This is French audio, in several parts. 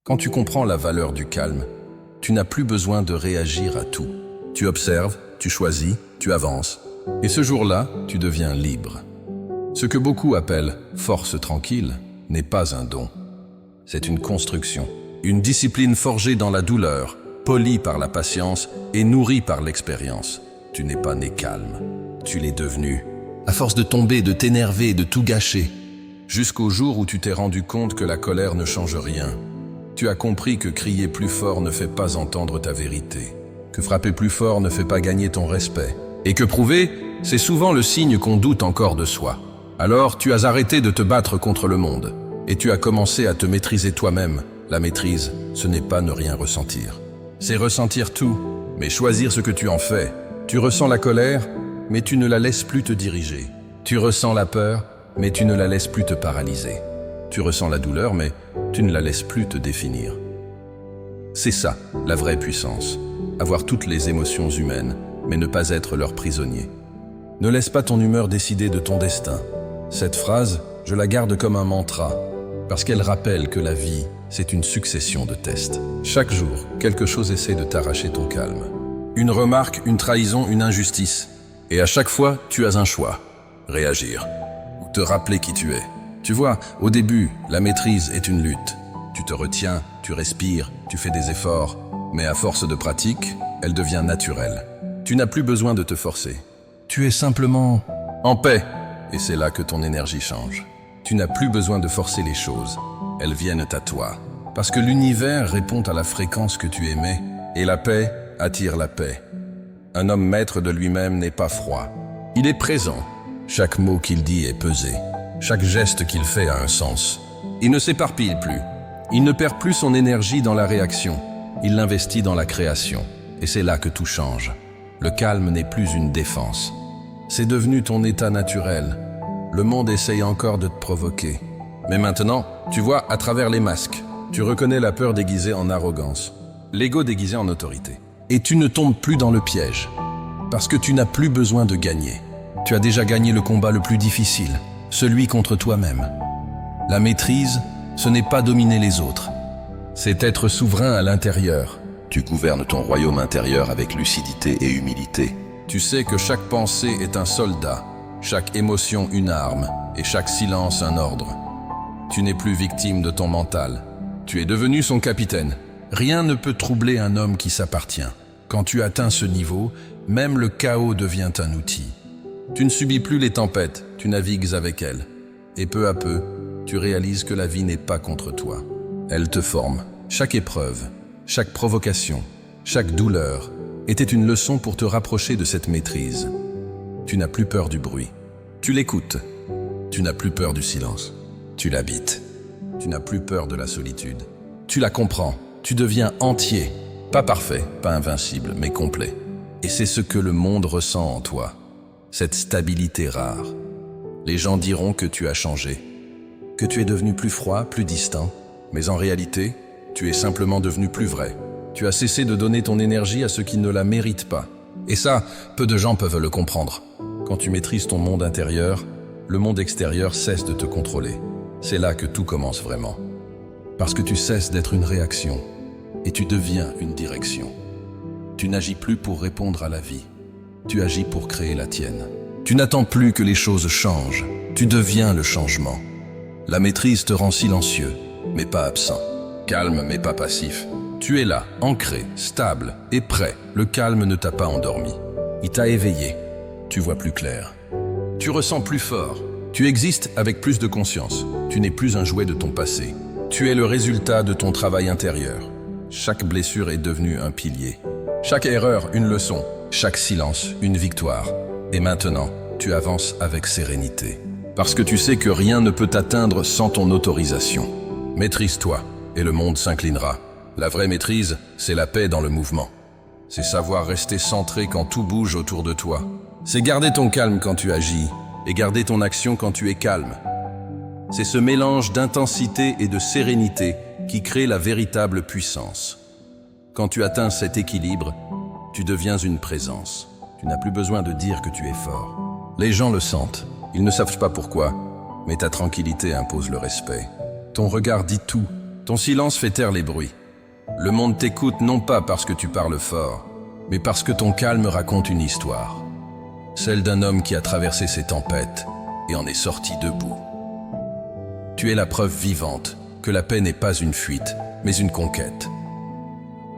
Quand tu comprends la valeur du calme, tu n'as plus besoin de réagir à tout. Tu observes, tu choisis, tu avances. Et ce jour-là, tu deviens libre. Ce que beaucoup appellent « force tranquille » n'est pas un don. C'est une construction, une discipline forgée dans la douleur, polie par la patience et nourrie par l'expérience. Tu n'es pas né calme, tu l'es devenu. À force de tomber, de t'énerver, de tout gâcher, jusqu'au jour où tu t'es rendu compte que la colère ne change rien. Tu as compris que crier plus fort ne fait pas entendre ta vérité, que frapper plus fort ne fait pas gagner ton respect, et que prouver, c'est souvent le signe qu'on doute encore de soi. Alors tu as arrêté de te battre contre le monde, et tu as commencé à te maîtriser toi-même. La maîtrise, ce n'est pas ne rien ressentir. C'est ressentir tout, mais choisir ce que tu en fais. Tu ressens la colère, mais tu ne la laisses plus te diriger. Tu ressens la peur, mais tu ne la laisses plus te paralyser. Tu ressens la douleur, mais tu ne la laisses plus te définir. C'est ça, la vraie puissance. Avoir toutes les émotions humaines, mais ne pas être leur prisonnier. Ne laisse pas ton humeur décider de ton destin. Cette phrase, je la garde comme un mantra, parce qu'elle rappelle que la vie, c'est une succession de tests. Chaque jour, quelque chose essaie de t'arracher ton calme. Une remarque, une trahison, une injustice. Et à chaque fois, tu as un choix. Réagir. Ou te rappeler qui tu es. Tu vois, au début, la maîtrise est une lutte. Tu te retiens, tu respires, tu fais des efforts. Mais à force de pratique, elle devient naturelle. Tu n'as plus besoin de te forcer. Tu es simplement en paix. Et c'est là que ton énergie change. Tu n'as plus besoin de forcer les choses. Elles viennent à toi. Parce que l'univers répond à la fréquence que tu émets. Et la paix attire la paix. Un homme maître de lui-même n'est pas froid. Il est présent. Chaque mot qu'il dit est pesé. Chaque geste qu'il fait a un sens. Il ne s'éparpille plus. Il ne perd plus son énergie dans la réaction. Il l'investit dans la création. Et c'est là que tout change. Le calme n'est plus une défense. C'est devenu ton état naturel. Le monde essaye encore de te provoquer. Mais maintenant, tu vois à travers les masques. Tu reconnais la peur déguisée en arrogance. L'ego déguisé en autorité. Et tu ne tombes plus dans le piège. Parce que tu n'as plus besoin de gagner. Tu as déjà gagné le combat le plus difficile. Celui contre toi-même. La maîtrise, ce n'est pas dominer les autres. C'est être souverain à l'intérieur. Tu gouvernes ton royaume intérieur avec lucidité et humilité. Tu sais que chaque pensée est un soldat, chaque émotion une arme et chaque silence un ordre. Tu n'es plus victime de ton mental. Tu es devenu son capitaine. Rien ne peut troubler un homme qui s'appartient. Quand tu atteins ce niveau, même le chaos devient un outil. Tu ne subis plus les tempêtes, tu navigues avec elles. Et peu à peu, tu réalises que la vie n'est pas contre toi. Elle te forme. Chaque épreuve, chaque provocation, chaque douleur était une leçon pour te rapprocher de cette maîtrise. Tu n'as plus peur du bruit. Tu l'écoutes. Tu n'as plus peur du silence. Tu l'habites. Tu n'as plus peur de la solitude. Tu la comprends. Tu deviens entier. Pas parfait, pas invincible, mais complet. Et c'est ce que le monde ressent en toi. Cette stabilité rare. Les gens diront que tu as changé, que tu es devenu plus froid, plus distant. Mais en réalité, tu es simplement devenu plus vrai. Tu as cessé de donner ton énergie à ceux qui ne la méritent pas. Et ça, peu de gens peuvent le comprendre. Quand tu maîtrises ton monde intérieur, le monde extérieur cesse de te contrôler. C'est là que tout commence vraiment. Parce que tu cesses d'être une réaction et tu deviens une direction. Tu n'agis plus pour répondre à la vie. Tu agis pour créer la tienne. Tu n'attends plus que les choses changent. Tu deviens le changement. La maîtrise te rend silencieux, mais pas absent. Calme, mais pas passif. Tu es là, ancré, stable et prêt. Le calme ne t'a pas endormi. Il t'a éveillé. Tu vois plus clair. Tu ressens plus fort. Tu existes avec plus de conscience. Tu n'es plus un jouet de ton passé. Tu es le résultat de ton travail intérieur. Chaque blessure est devenue un pilier. Chaque erreur, une leçon. Chaque silence, une victoire. Et maintenant, tu avances avec sérénité. Parce que tu sais que rien ne peut t'atteindre sans ton autorisation. Maîtrise-toi, et le monde s'inclinera. La vraie maîtrise, c'est la paix dans le mouvement. C'est savoir rester centré quand tout bouge autour de toi. C'est garder ton calme quand tu agis, et garder ton action quand tu es calme. C'est ce mélange d'intensité et de sérénité qui crée la véritable puissance. Quand tu atteins cet équilibre, tu deviens une présence. Tu n'as plus besoin de dire que tu es fort. Les gens le sentent. Ils ne savent pas pourquoi, mais ta tranquillité impose le respect. Ton regard dit tout. Ton silence fait taire les bruits. Le monde t'écoute non pas parce que tu parles fort, mais parce que ton calme raconte une histoire. Celle d'un homme qui a traversé ses tempêtes et en est sorti debout. Tu es la preuve vivante que la paix n'est pas une fuite, mais une conquête.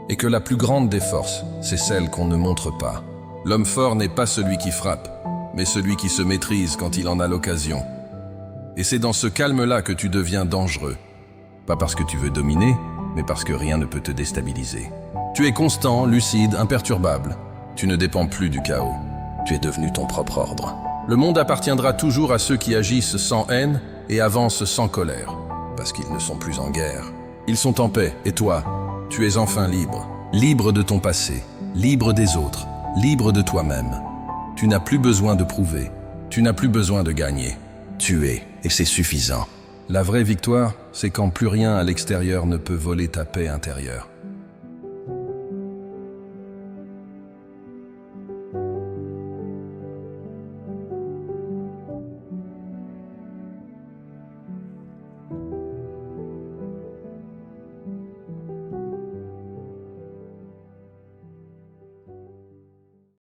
Et que la plus grande des forces, c'est celle qu'on ne montre pas. L'homme fort n'est pas celui qui frappe, mais celui qui se maîtrise quand il en a l'occasion. Et c'est dans ce calme-là que tu deviens dangereux. Pas parce que tu veux dominer, mais parce que rien ne peut te déstabiliser. Tu es constant, lucide, imperturbable. Tu ne dépends plus du chaos. Tu es devenu ton propre ordre. Le monde appartiendra toujours à ceux qui agissent sans haine et avancent sans colère, parce qu'ils ne sont plus en guerre. Ils sont en paix, et toi, tu es enfin libre. Libre de ton passé, libre des autres, libre de toi-même. Tu n'as plus besoin de prouver, tu n'as plus besoin de gagner. Tu es, et c'est suffisant. La vraie victoire, c'est quand plus rien à l'extérieur ne peut voler ta paix intérieure.